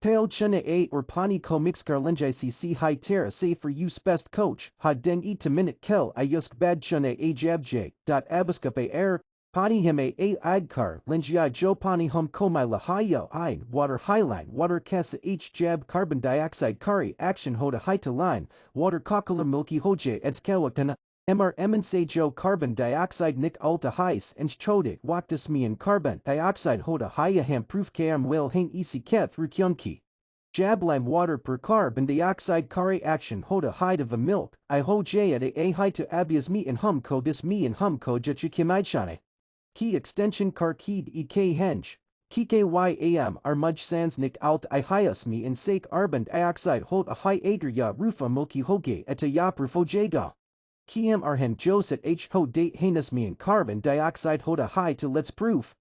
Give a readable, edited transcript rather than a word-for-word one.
Pale chene a or pani ko mix garlenjai cc high terra say for use best coach, ha den e to minute kel I yusk bad chene a jabj, dot abascape air, pani him a idkar, lenjai jo pani hum komai la hayo ein, water highline, water kasa h jab carbon dioxide kari action hoda high to line, water kakala milky hoje eds kawatana. Mr eminse jo carbon dioxide nick alta heis and chode waktas me in carbon dioxide hoda haya ham proof km will hain isi keth rukyunki. Jab lime water per carbon dioxide kare action hoda hide of a milk, I ho j at a high to abias me in hum ko dis me in hum ko jachikimaichane. Key extension kar keed ek henge. KKYAM are mudge sans nick alt I hias me in sake carbon dioxide hold a high ager ya rufa milky hoge at a ya prufo jada. Kiem arhen jos at h ho date heinous me in carbon dioxide hoda high to let's proof.